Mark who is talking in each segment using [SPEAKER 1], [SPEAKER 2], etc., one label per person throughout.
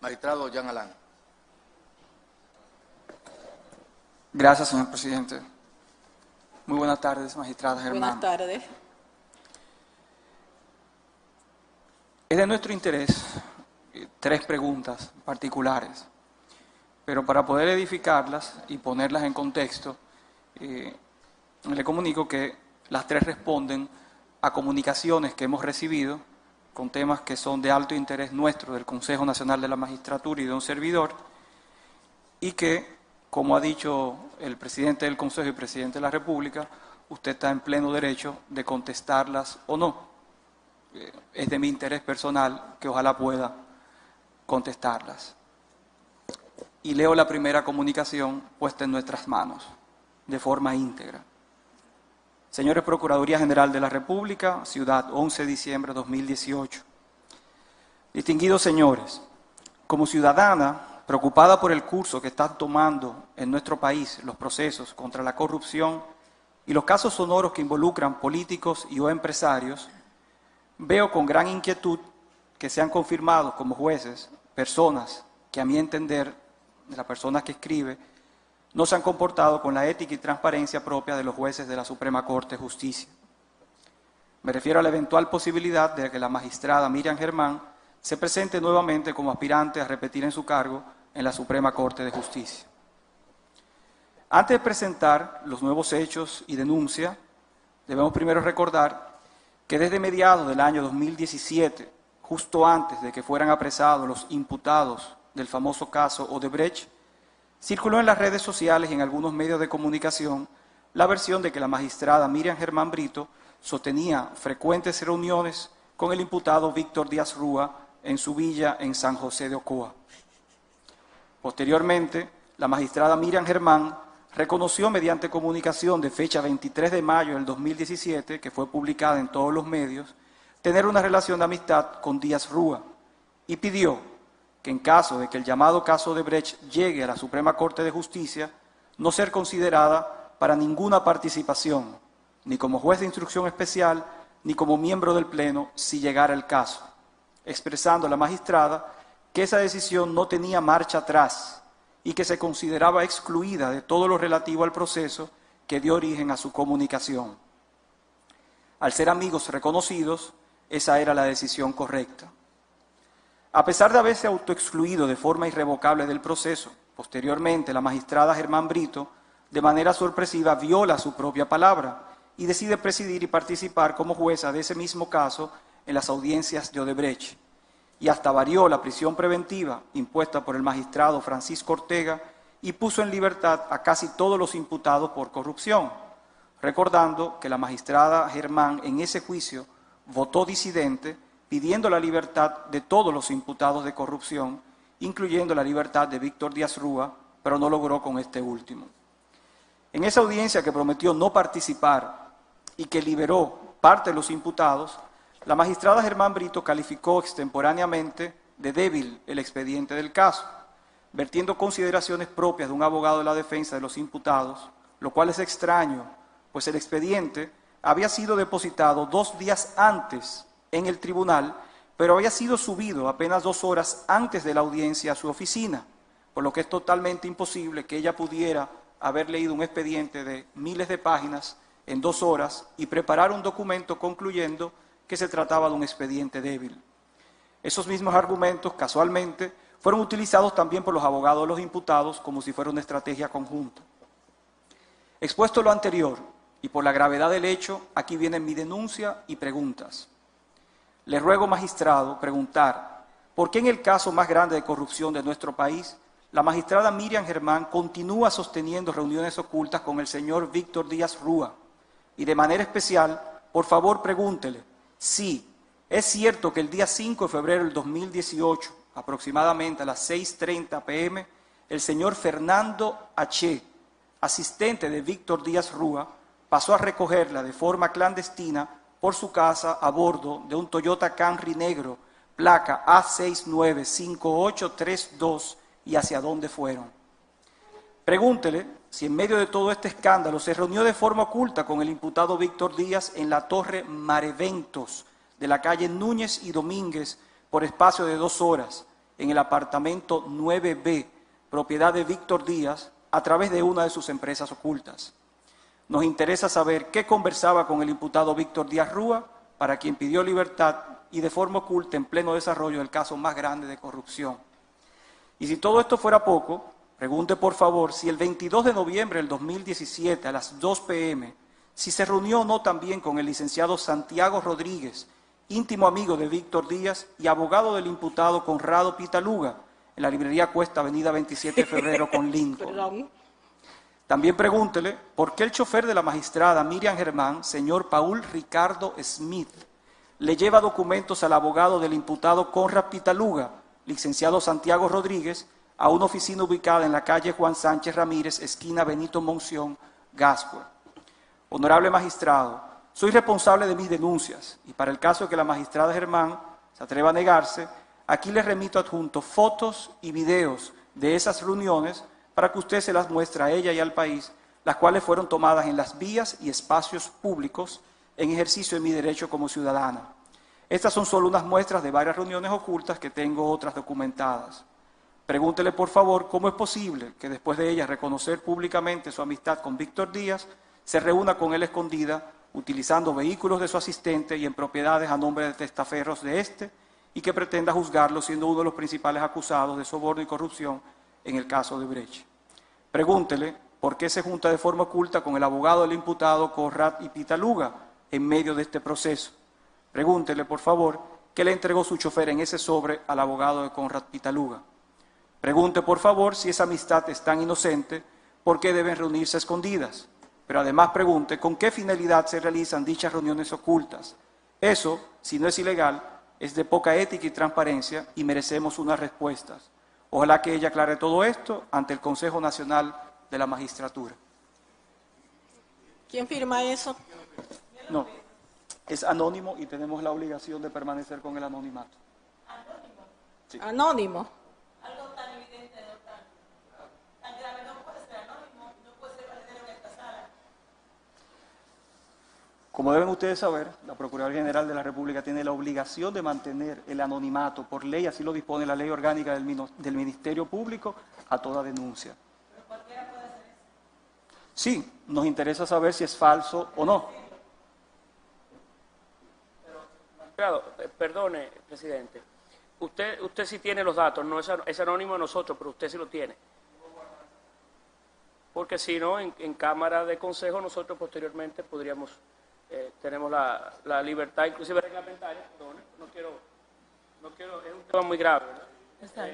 [SPEAKER 1] Magistrado Jean Alain.
[SPEAKER 2] Gracias, señor presidente. Muy buenas tardes, magistrada Germán.
[SPEAKER 3] Buenas tardes.
[SPEAKER 2] Es de nuestro interés tres preguntas particulares, pero para poder edificarlas y ponerlas en contexto, le comunico que las tres responden a comunicaciones que hemos recibido con temas que son de alto interés nuestro, del Consejo Nacional de la Magistratura y de un servidor, y que, como ha dicho el presidente del Consejo y presidente de la República, usted está en pleno derecho de contestarlas o no. Es de mi interés personal que ojalá pueda contestarlas. Y leo la primera comunicación puesta en nuestras manos, de forma íntegra. Señores Procuraduría General de la República, Ciudad, 11 de diciembre de 2018. Distinguidos señores, como ciudadana preocupada por el curso que están tomando en nuestro país los procesos contra la corrupción y los casos sonoros que involucran políticos y o empresarios, veo con gran inquietud que sean confirmados como jueces personas que, a mi entender, de la persona que escribe, no se han comportado con la ética y transparencia propia de los jueces de la Suprema Corte de Justicia. Me refiero a la eventual posibilidad de que la magistrada Miriam Germán se presente nuevamente como aspirante a repetir en su cargo en la Suprema Corte de Justicia. Antes de presentar los nuevos hechos y denuncia, debemos primero recordar que desde mediados del año 2017, justo antes de que fueran apresados los imputados del famoso caso Odebrecht, circuló en las redes sociales y en algunos medios de comunicación la versión de que la magistrada Miriam Germán Brito sostenía frecuentes reuniones con el imputado Víctor Díaz Rúa en su villa en San José de Ocoa. Posteriormente, la magistrada Miriam Germán reconoció mediante comunicación de fecha 23 de mayo del 2017, que fue publicada en todos los medios, tener una relación de amistad con Díaz Rúa y pidió que en caso de que el llamado caso Odebrecht llegue a la Suprema Corte de Justicia, no ser considerada para ninguna participación, ni como juez de instrucción especial, ni como miembro del Pleno, si llegara el caso, expresando a la magistrada que esa decisión no tenía marcha atrás y que se consideraba excluida de todo lo relativo al proceso que dio origen a su comunicación. Al ser amigos reconocidos, esa era la decisión correcta. A pesar de haberse autoexcluido de forma irrevocable del proceso, posteriormente la magistrada Germán Brito, de manera sorpresiva, viola su propia palabra y decide presidir y participar como jueza de ese mismo caso en las audiencias de Odebrecht, y hasta varió la prisión preventiva impuesta por el magistrado Francisco Ortega y puso en libertad a casi todos los imputados por corrupción, recordando que la magistrada Germán en ese juicio votó disidente, pidiendo la libertad de todos los imputados de corrupción, incluyendo la libertad de Víctor Díaz Rúa, pero no logró con este último. En esa audiencia que prometió no participar y que liberó parte de los imputados, la magistrada Germán Brito calificó extemporáneamente de débil el expediente del caso, vertiendo consideraciones propias de un abogado de la defensa de los imputados, lo cual es extraño, pues el expediente había sido depositado 2 días antes en el tribunal, pero había sido subido apenas 2 horas antes de la audiencia a su oficina, por lo que es totalmente imposible que ella pudiera haber leído un expediente de miles de páginas en 2 horas y preparar un documento concluyendo que se trataba de un expediente débil. Esos mismos argumentos, casualmente, fueron utilizados también por los abogados de los imputados como si fuera una estrategia conjunta. Expuesto lo anterior y por la gravedad del hecho, aquí vienen mi denuncia y preguntas. Le ruego, magistrado, preguntar por qué en el caso más grande de corrupción de nuestro país, la magistrada Miriam Germán continúa sosteniendo reuniones ocultas con el señor Víctor Díaz Rúa. Y de manera especial, por favor, pregúntele si es cierto que el día 5 de febrero del 2018, aproximadamente a las 6:30 p.m., el señor Fernando H., asistente de Víctor Díaz Rúa, pasó a recogerla de forma clandestina por su casa a bordo de un Toyota Camry negro, placa A695832, y hacia dónde fueron. Pregúntele si en medio de todo este escándalo se reunió de forma oculta con el imputado Víctor Díaz en la Torre Mareventos de la calle Núñez y Domínguez por espacio de 2 horas, en el apartamento 9B, propiedad de Víctor Díaz, a través de una de sus empresas ocultas. Nos interesa saber qué conversaba con el imputado Víctor Díaz Rúa, para quien pidió libertad y de forma oculta en pleno desarrollo del caso más grande de corrupción. Y si todo esto fuera poco, pregunte por favor si el 22 de noviembre del 2017 a las 2 p.m., si se reunió o no también con el licenciado Santiago Rodríguez, íntimo amigo de Víctor Díaz y abogado del imputado Conrado Pitaluga, en la librería Cuesta, avenida 27 de febrero con Lincoln. También pregúntele por qué el chofer de la magistrada Miriam Germán, señor Paul Ricardo Smith, le lleva documentos al abogado del imputado Conrad Pitaluga, licenciado Santiago Rodríguez, a una oficina ubicada en la calle Juan Sánchez Ramírez, esquina Benito Monción, Gascue. Honorable magistrado, soy responsable de mis denuncias y para el caso de que la magistrada Germán se atreva a negarse, aquí les remito adjunto fotos y videos de esas reuniones para que usted se las muestre a ella y al país, las cuales fueron tomadas en las vías y espacios públicos en ejercicio de mi derecho como ciudadana. Estas son solo unas muestras de varias reuniones ocultas que tengo otras documentadas. Pregúntele, por favor, cómo es posible que después de ella reconocer públicamente su amistad con Víctor Díaz, se reúna con él escondida, utilizando vehículos de su asistente y en propiedades a nombre de testaferros de este, y que pretenda juzgarlo siendo uno de los principales acusados de soborno y corrupción en el caso de Brecht. Pregúntele por qué se junta de forma oculta con el abogado del imputado Conrad y Pitaluga en medio de este proceso. Pregúntele, por favor, qué le entregó su chofer en ese sobre al abogado de Conrad Pitaluga. Pregunte, por favor, si esa amistad es tan inocente, ¿por qué deben reunirse a escondidas? Pero además pregunte con qué finalidad se realizan dichas reuniones ocultas. Eso, si no es ilegal, es de poca ética y transparencia y merecemos unas respuestas. Ojalá que ella aclare todo esto ante el Consejo Nacional de la Magistratura.
[SPEAKER 1] ¿Quién firma eso?
[SPEAKER 2] No, es anónimo y tenemos la obligación de permanecer con el anonimato.
[SPEAKER 1] ¿Anónimo?
[SPEAKER 2] Sí.
[SPEAKER 1] Anónimo.
[SPEAKER 3] Algo tan evidente, tan grave no puede ser anónimo, no puede ser valedero en esta sala.
[SPEAKER 2] Como deben ustedes saber, la Procuraduría General de la República tiene la obligación de mantener el anonimato por ley, así lo dispone la ley orgánica del Ministerio Público, a toda denuncia.
[SPEAKER 3] ¿Pero cualquiera puede hacer eso?
[SPEAKER 2] Sí, nos interesa saber si es falso o no.
[SPEAKER 4] Perdone, presidente. Usted sí tiene los datos, no es anónimo de nosotros, pero usted sí lo tiene. Porque si no, en Cámara de Consejo nosotros posteriormente podríamos, tenemos la libertad, inclusive reglamentaria, perdone, no quiero, es un tema muy grave, ¿verdad?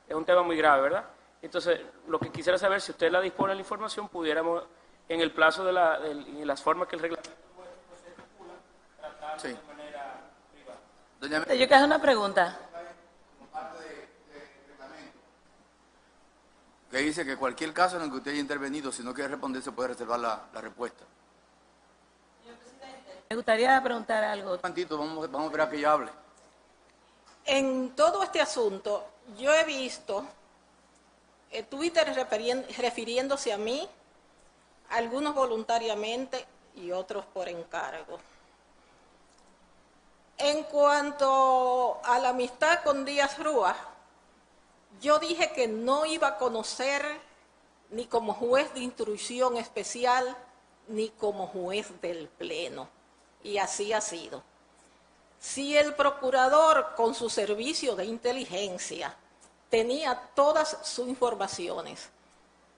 [SPEAKER 4] Es un tema muy grave, ¿verdad? Entonces, lo que quisiera saber, si usted la dispone de la información, pudiéramos, en el plazo de las formas que el reglamento tratar
[SPEAKER 5] sí.
[SPEAKER 4] de manera privada.
[SPEAKER 5] Doña
[SPEAKER 3] Yo quiero hacer una pregunta.
[SPEAKER 5] que dice que cualquier caso en el que usted haya intervenido, si no quiere responder, se puede reservar la respuesta.
[SPEAKER 3] Me gustaría preguntar algo.
[SPEAKER 5] Un momentito, vamos a esperar a que ella hable.
[SPEAKER 1] En todo este asunto, yo he visto Twitter refiriéndose a mí, algunos voluntariamente y otros por encargo. En cuanto a la amistad con Díaz Rúa, yo dije que no iba a conocer ni como juez de instrucción especial, ni como juez del Pleno. Y así ha sido. Si el procurador, con su servicio de inteligencia, tenía todas sus informaciones,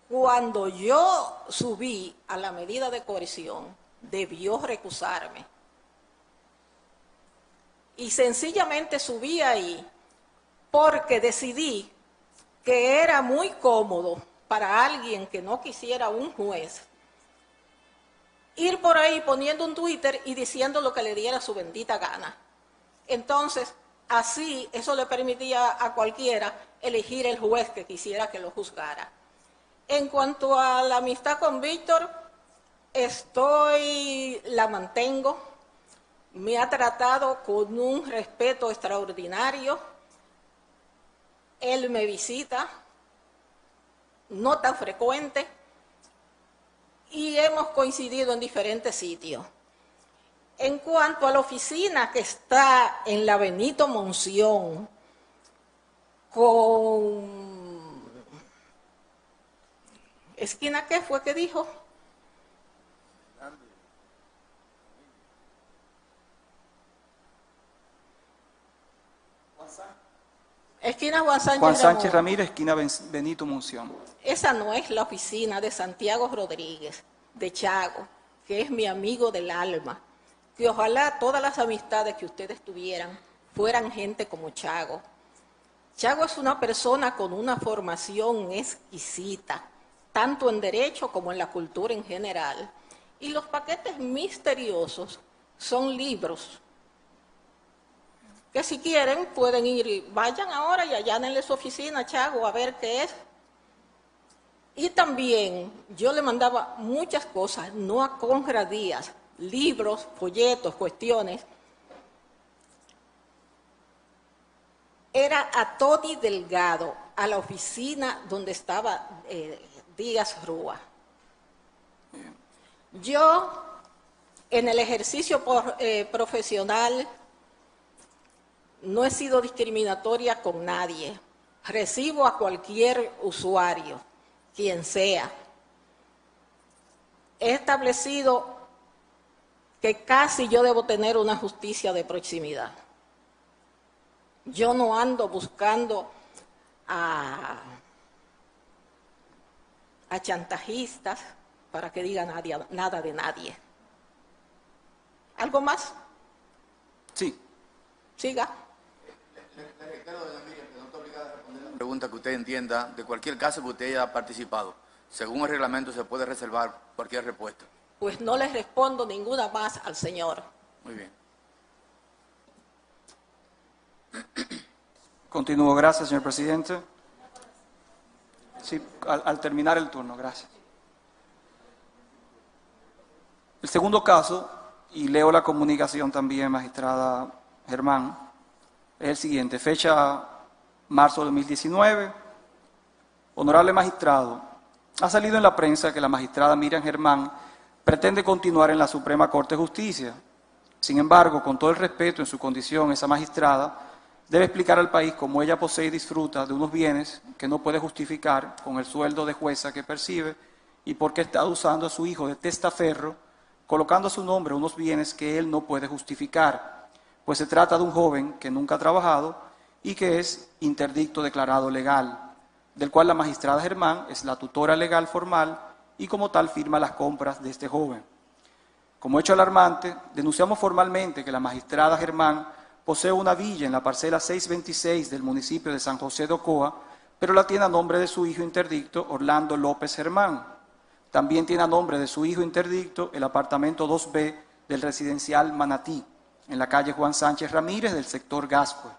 [SPEAKER 1] cuando yo subí a la medida de coerción, debió recusarme. Y sencillamente subí ahí porque decidí que era muy cómodo para alguien que no quisiera un juez ir por ahí poniendo un Twitter y diciendo lo que le diera su bendita gana. Entonces, así eso le permitía a cualquiera elegir el juez que quisiera que lo juzgara. En cuanto a la amistad con Víctor, la mantengo, me ha tratado con un respeto extraordinario. Él me visita, no tan frecuente, y hemos coincidido en diferentes sitios. En cuanto a la oficina que está en la Benito Monción, con... ¿Esquina qué fue que dijo? Esquina Juan Sánchez,
[SPEAKER 2] Juan Sánchez
[SPEAKER 1] Ramón.
[SPEAKER 2] Ramírez, esquina Benito Monción.
[SPEAKER 1] Esa no es la oficina de Santiago Rodríguez, de Chago, que es mi amigo del alma. Que ojalá todas las amistades que ustedes tuvieran fueran gente como Chago. Chago es una persona con una formación exquisita, tanto en derecho como en la cultura en general. Y los paquetes misteriosos son libros que si quieren pueden ir, vayan ahora y allánenle su oficina, Chago, a ver qué es. Y también yo le mandaba muchas cosas, no a Conrad Díaz, libros, folletos, cuestiones. Era a Tony Delgado, a la oficina donde estaba Díaz Rúa. Yo, en el ejercicio profesional, no he sido discriminatoria con nadie. Recibo a cualquier usuario, quien sea. He establecido que casi yo debo tener una justicia de proximidad. Yo no ando buscando a chantajistas para que digan nada de nadie. ¿Algo más?
[SPEAKER 2] Sí.
[SPEAKER 1] Siga.
[SPEAKER 5] Le recuerdo, doña Miriam, que no está obligada a responder la pregunta que usted entienda de cualquier caso que usted haya participado. Según el reglamento se puede reservar cualquier respuesta.
[SPEAKER 1] Pues no le respondo ninguna más al señor.
[SPEAKER 5] Muy bien.
[SPEAKER 2] Continúo. Gracias, señor presidente. Sí, al terminar el turno, gracias. El segundo caso, y leo la comunicación también, magistrada Germán, es el siguiente. Fecha marzo de 2019. Honorable magistrado, ha salido en la prensa que la magistrada Miriam Germán pretende continuar en la Suprema Corte de Justicia. Sin embargo, con todo el respeto en su condición, esa magistrada debe explicar al país cómo ella posee y disfruta de unos bienes que no puede justificar con el sueldo de jueza que percibe y por qué está usando a su hijo de testaferro, colocando a su nombre unos bienes que él no puede justificar, pues se trata de un joven que nunca ha trabajado y que es interdicto declarado legal, del cual la magistrada Germán es la tutora legal formal y como tal firma las compras de este joven. Como hecho alarmante, denunciamos formalmente que la magistrada Germán posee una villa en la parcela 626 del municipio de San José de Ocoa, pero la tiene a nombre de su hijo interdicto Orlando López Germán. También tiene a nombre de su hijo interdicto el apartamento 2B del residencial Manatí, en la calle Juan Sánchez Ramírez del sector Gascue.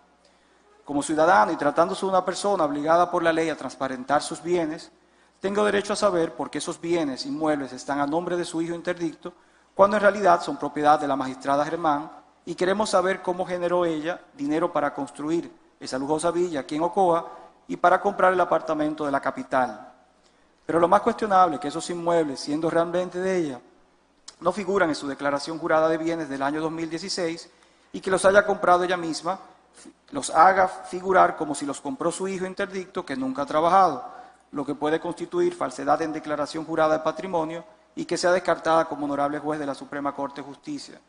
[SPEAKER 2] Como ciudadano y tratándose de una persona obligada por la ley a transparentar sus bienes, tengo derecho a saber por qué esos bienes inmuebles están a nombre de su hijo interdicto, cuando en realidad son propiedad de la magistrada Germán, y queremos saber cómo generó ella dinero para construir esa lujosa villa aquí en Ocoa y para comprar el apartamento de la capital. Pero lo más cuestionable es que esos inmuebles, siendo realmente de ella, no figuran en su declaración jurada de bienes del año 2016 y que los haya comprado ella misma, los haga figurar como si los compró su hijo interdicto que nunca ha trabajado, lo que puede constituir falsedad en declaración jurada de patrimonio y que sea descartada como honorable juez de la Suprema Corte de Justicia.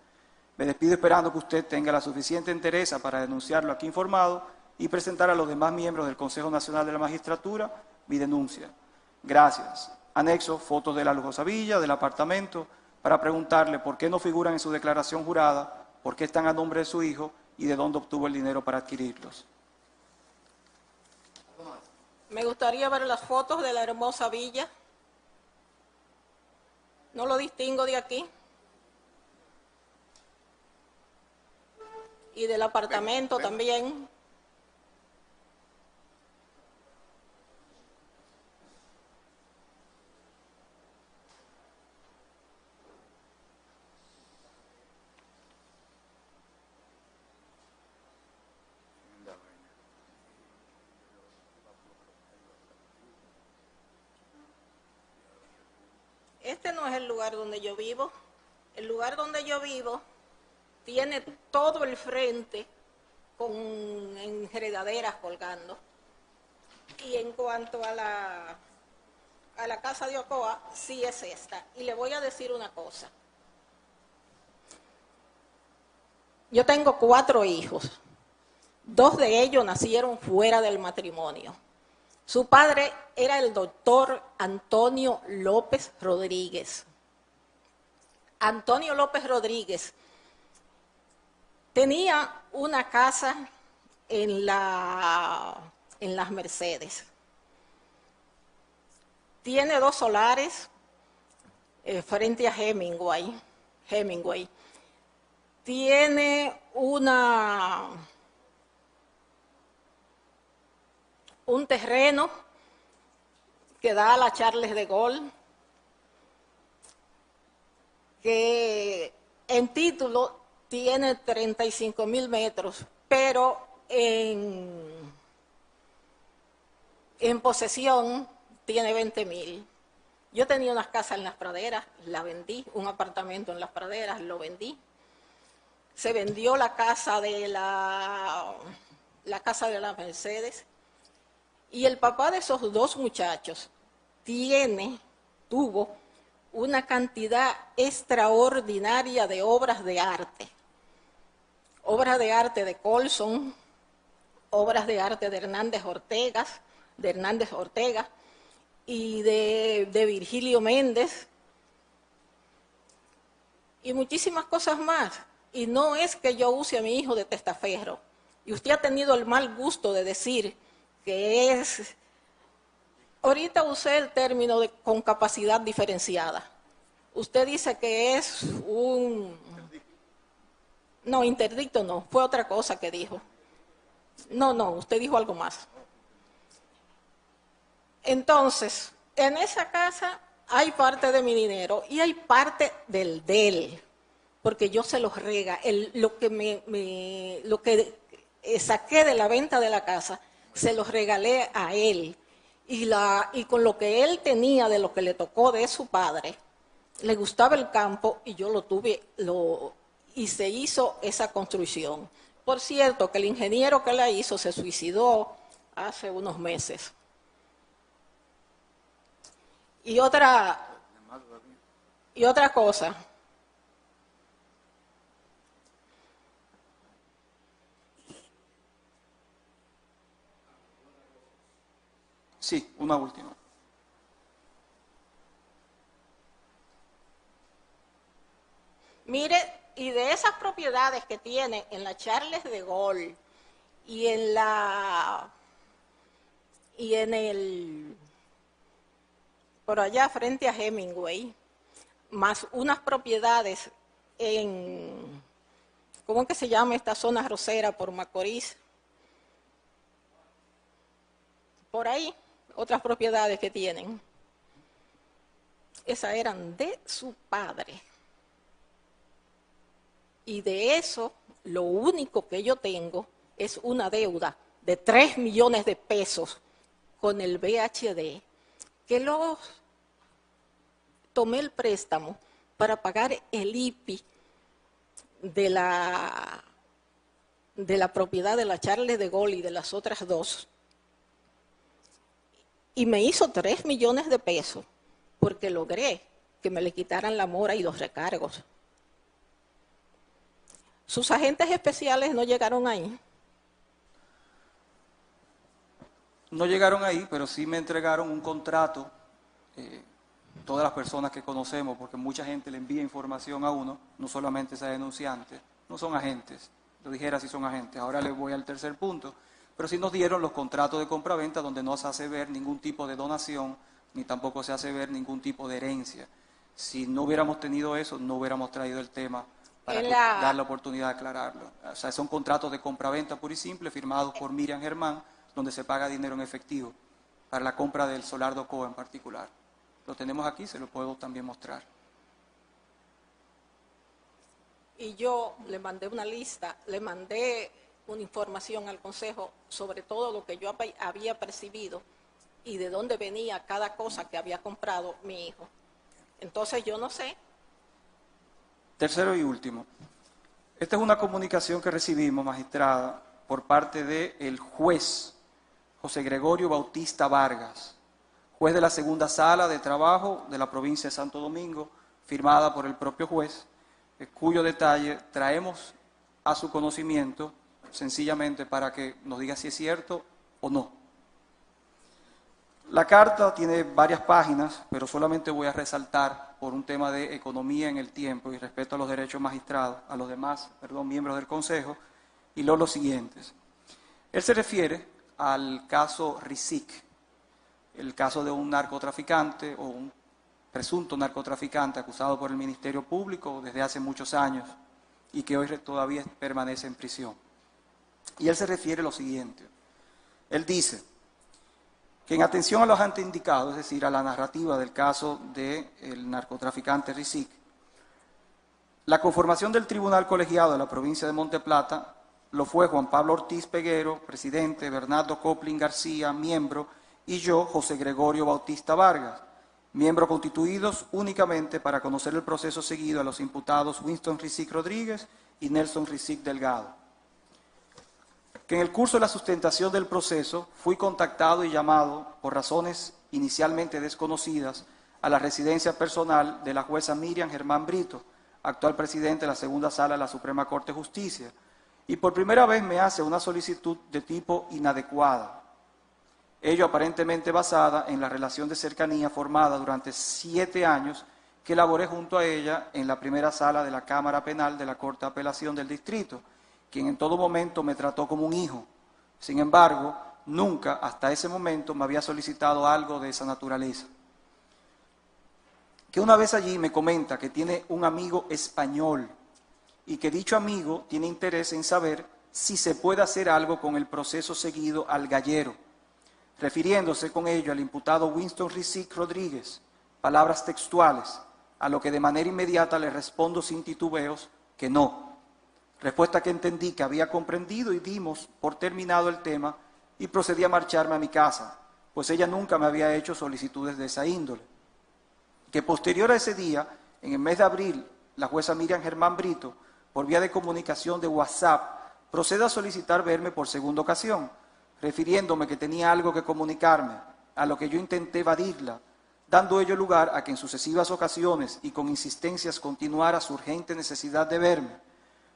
[SPEAKER 2] Me despido esperando que usted tenga la suficiente entereza para denunciarlo aquí informado y presentar a los demás miembros del Consejo Nacional de la Magistratura mi denuncia. Gracias. Anexo fotos de la lujosa villa, del apartamento, para preguntarle por qué no figuran en su declaración jurada, por qué están a nombre de su hijo y de dónde obtuvo el dinero para adquirirlos.
[SPEAKER 1] Me gustaría ver las fotos de la hermosa villa. No lo distingo de aquí. Y del apartamento también. Este no es el lugar donde yo vivo. El lugar donde yo vivo tiene todo el frente con enredaderas colgando. Y en cuanto a la casa de Ocoa, sí es esta. Y le voy a decir una cosa. Yo tengo 4 hijos. 2 de ellos nacieron fuera del matrimonio. Su padre era el doctor Antonio López Rodríguez. Antonio López Rodríguez tenía una casa en las Mercedes. Tiene 2 solares frente a Hemingway. Tiene un terreno que da a la Charles de Gaulle, que en título tiene 35.000 metros, pero en posesión tiene 20.000. Yo tenía unas casas en Las Praderas, la vendí, un apartamento en Las Praderas, lo vendí. Se vendió la casa de la Mercedes. Y el papá de esos 2 muchachos tuvo una cantidad extraordinaria de obras de arte. Obras de arte de Colson, obras de arte de Hernández Ortega y de Virgilio Méndez y muchísimas cosas más. Y no es que yo use a mi hijo de testaferro. Y usted ha tenido el mal gusto de decir que es... Ahorita usé el término con capacidad diferenciada. Usted dice que es un... No, interdicto no, fue otra cosa que dijo. No, usted dijo algo más. Entonces, en esa casa hay parte de mi dinero y hay parte del de él, porque yo se los lo que saqué de la venta de la casa, se los regalé a él. Y con lo que él tenía de lo que le tocó de su padre, le gustaba el campo y yo lo tuve, y se hizo esa construcción. Por cierto, que el ingeniero que la hizo se suicidó hace unos meses. Y otra cosa.
[SPEAKER 2] Sí, una última.
[SPEAKER 1] Mire, y de esas propiedades que tiene en la Charles de Gaulle y por allá frente a Hemingway, más unas propiedades ¿cómo es que se llama esta zona rosera por Macorís? Por ahí, otras propiedades que tienen. Esas eran de su padre. Y de eso, lo único que yo tengo es una deuda de 3 millones de pesos con el BHD, que tomé el préstamo para pagar el IPI de la propiedad de la Charles de Gaulle y de las otras 2. Y me hizo 3 millones de pesos porque logré que me le quitaran la mora y los recargos. Sus agentes especiales no llegaron ahí.
[SPEAKER 2] No llegaron ahí, pero sí me entregaron un contrato, todas las personas que conocemos, porque mucha gente le envía información a uno, no solamente esa denunciante, no son agentes, lo dijera si son agentes. Ahora les voy al tercer punto, pero sí nos dieron los contratos de compraventa donde no se hace ver ningún tipo de donación, ni tampoco se hace ver ningún tipo de herencia. Si no hubiéramos tenido eso, no hubiéramos traído el tema para dar la oportunidad de aclararlo. O sea, son contratos de compraventa pura y simple firmados por Miriam Germán, donde se paga dinero en efectivo para la compra del solar de Ocoa en particular. Lo tenemos aquí, se lo puedo también mostrar.
[SPEAKER 1] Y yo le mandé una lista, le mandé una información al Consejo sobre todo lo que yo había percibido y de dónde venía cada cosa que había comprado mi hijo. Entonces yo no sé.
[SPEAKER 2] Tercero y último. Esta es una comunicación que recibimos, magistrada, por parte del juez José Gregorio Bautista Vargas, juez de la segunda sala de trabajo de la provincia de Santo Domingo, firmada por el propio juez, cuyo detalle traemos a su conocimiento sencillamente para que nos diga si es cierto o no. La carta tiene varias páginas, pero solamente voy a resaltar por un tema de economía en el tiempo y respeto a los derechos magistrados, a los demás, miembros del Consejo, y leo los siguientes. Él se refiere al caso Rizik, el caso de un narcotraficante o un presunto narcotraficante acusado por el Ministerio Público desde hace muchos años y que hoy todavía permanece en prisión. Y él se refiere a lo siguiente. Él dice que en atención a los anteindicado, es decir, a la narrativa del caso del narcotraficante Rizik, la conformación del Tribunal Colegiado de la provincia de Monte Plata lo fue Juan Pablo Ortiz Peguero, presidente, Bernardo Coplin García, miembro, y yo, José Gregorio Bautista Vargas, miembros constituidos únicamente para conocer el proceso seguido a los imputados Winston Rizik Rodríguez y Nelson Rizik Delgado. Que en el curso de la sustentación del proceso fui contactado y llamado por razones inicialmente desconocidas a la residencia personal de la jueza Miriam Germán Brito, actual presidente de la segunda sala de la Suprema Corte de Justicia, y por primera vez me hace una solicitud de tipo inadecuada, ello aparentemente basada en la relación de cercanía formada durante 7 años que elaboré junto a ella en la primera sala de la Cámara Penal de la Corte de Apelación del Distrito, quien en todo momento me trató como un hijo. Sin embargo, nunca hasta ese momento me había solicitado algo de esa naturaleza. Que una vez allí me comenta que tiene un amigo español y que dicho amigo tiene interés en saber si se puede hacer algo con el proceso seguido al gallero, refiriéndose con ello al imputado Winston Rizik Rodríguez, palabras textuales, a lo que de manera inmediata le respondo sin titubeos que no. Respuesta que entendí que había comprendido y dimos por terminado el tema y procedí a marcharme a mi casa, pues ella nunca me había hecho solicitudes de esa índole. Que posterior a ese día, en el mes de abril, la jueza Miriam Germán Brito, por vía de comunicación de WhatsApp, procede a solicitar verme por segunda ocasión, refiriéndome que tenía algo que comunicarme, a lo que yo intenté evadirla, dando ello lugar a que en sucesivas ocasiones y con insistencias continuara su urgente necesidad de verme,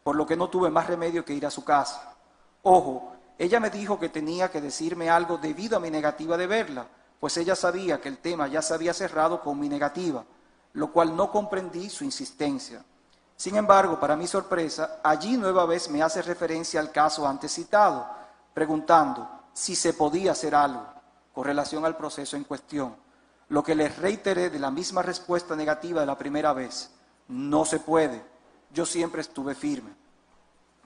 [SPEAKER 2] por lo que no tuve más remedio que ir a su casa. Ojo, ella me dijo que tenía que decirme algo debido a mi negativa de verla, pues ella sabía que el tema ya se había cerrado con mi negativa, lo cual no comprendí su insistencia. Sin embargo, para mi sorpresa, allí nueva vez me hace referencia al caso antes citado, preguntando si se podía hacer algo con relación al proceso en cuestión, lo que les reiteré de la misma respuesta negativa de la primera vez: no se puede. Yo siempre estuve firme.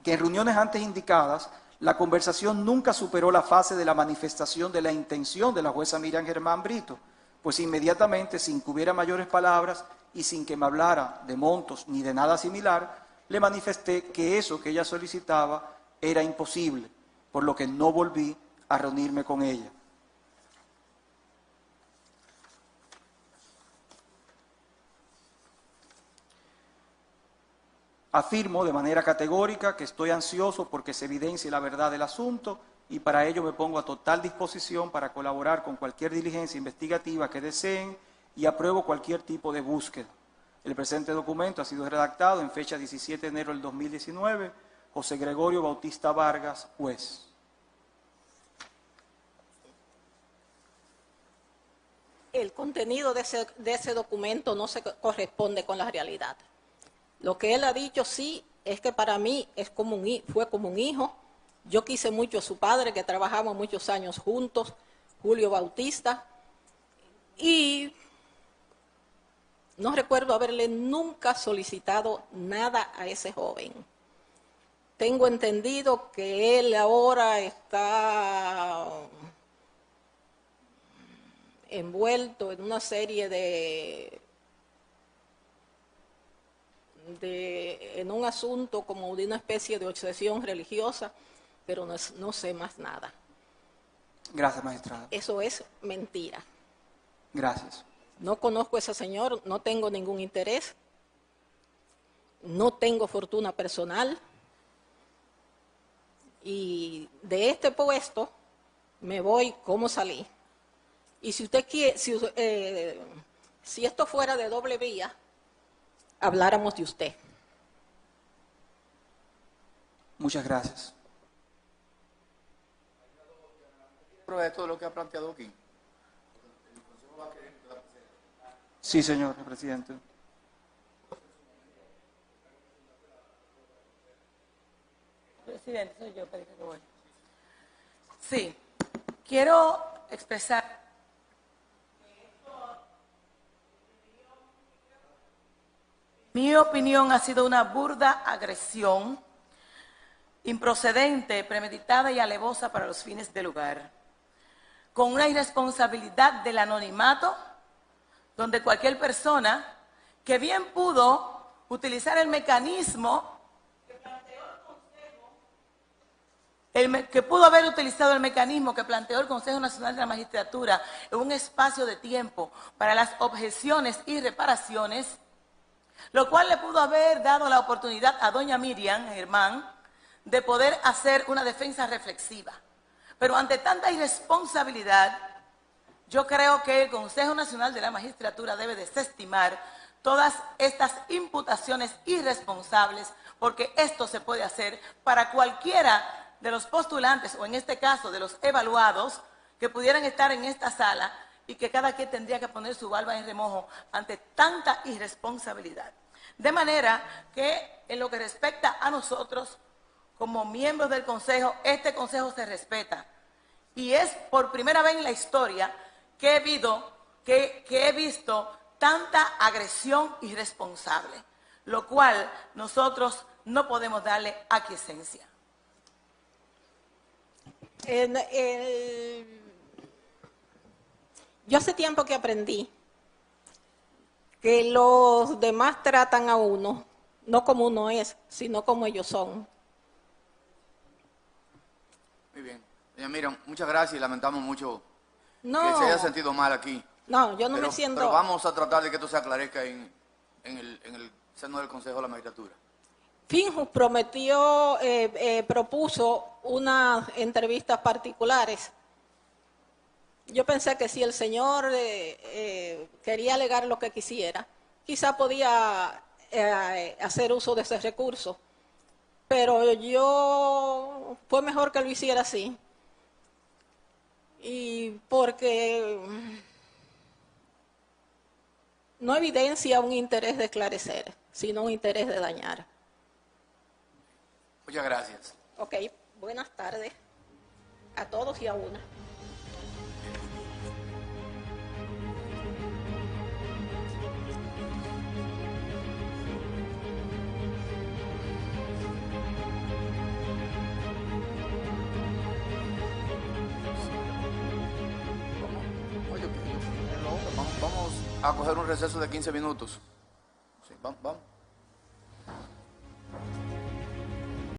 [SPEAKER 2] Que en reuniones antes indicadas, la conversación nunca superó la fase de la manifestación de la intención de la jueza Miriam Germán Brito, pues inmediatamente, sin que hubiera mayores palabras y sin que me hablara de montos ni de nada similar, le manifesté que eso que ella solicitaba era imposible, por lo que no volví a reunirme con ella. Afirmo de manera categórica que estoy ansioso porque se evidencie la verdad del asunto y para ello me pongo a total disposición para colaborar con cualquier diligencia investigativa que deseen y apruebo cualquier tipo de búsqueda. El presente documento ha sido redactado en fecha 17 de enero del 2019, José Gregorio Bautista Vargas, juez.
[SPEAKER 1] El contenido de ese documento no se corresponde con la realidad. Lo que él ha dicho sí es que para mí fue como un hijo. Yo quise mucho a su padre, que trabajamos muchos años juntos, Julio Bautista, y no recuerdo haberle nunca solicitado nada a ese joven. Tengo entendido que él ahora está envuelto en una serie en un asunto como de una especie de obsesión religiosa, pero no sé más nada.
[SPEAKER 2] Gracias, magistrada.
[SPEAKER 1] Eso es mentira.
[SPEAKER 2] Gracias.
[SPEAKER 1] No conozco a ese señor, no tengo ningún interés, no tengo fortuna personal y de este puesto me voy como salí. Y si usted quiere, si esto fuera de doble vía, habláramos de usted.
[SPEAKER 2] Muchas gracias.
[SPEAKER 5] Prueba de todo lo que ha planteado aquí.
[SPEAKER 2] Sí, señor presidente.
[SPEAKER 3] Presidente, soy yo, Pedro Roy. Sí, quiero expresar mi opinión ha sido una burda agresión, improcedente, premeditada y alevosa para los fines del lugar, con una irresponsabilidad del anonimato, donde cualquier persona que bien pudo utilizar el mecanismo que pudo haber utilizado el mecanismo que planteó el Consejo Nacional de la Magistratura en un espacio de tiempo para las objeciones y reparaciones, lo cual le pudo haber dado la oportunidad a doña Miriam Germán de poder hacer una defensa reflexiva. Pero ante tanta irresponsabilidad, yo creo que el Consejo Nacional de la Magistratura debe desestimar todas estas imputaciones irresponsables, porque esto se puede hacer para cualquiera de los postulantes, o en este caso de los evaluados, que pudieran estar en esta sala y que cada quien tendría que poner su barba en remojo ante tanta irresponsabilidad. De manera que en lo que respecta a nosotros, como miembros del Consejo, este Consejo se respeta. Y es por primera vez en la historia que he visto tanta agresión irresponsable, lo cual nosotros no podemos darle aquiescencia.
[SPEAKER 1] Yo hace tiempo que aprendí que los demás tratan a uno, no como uno es, sino como ellos son.
[SPEAKER 5] Muy bien. Doña Miriam, muchas gracias y lamentamos mucho
[SPEAKER 1] No,
[SPEAKER 5] que se haya sentido mal aquí.
[SPEAKER 1] no, yo no me siento...
[SPEAKER 5] Pero vamos a tratar de que esto se aclarezca en el seno del Consejo de la Magistratura.
[SPEAKER 1] Finjus propuso unas entrevistas particulares. Yo pensé que si el señor quería alegar lo que quisiera, quizá podía hacer uso de ese recurso. Pero fue mejor que lo hiciera así. Y porque no evidencia un interés de esclarecer, sino un interés de dañar.
[SPEAKER 5] Muchas gracias.
[SPEAKER 1] Ok, buenas tardes a todos y a una.
[SPEAKER 5] Oye, vamos a coger un receso de 15 minutos. Sí, vamos.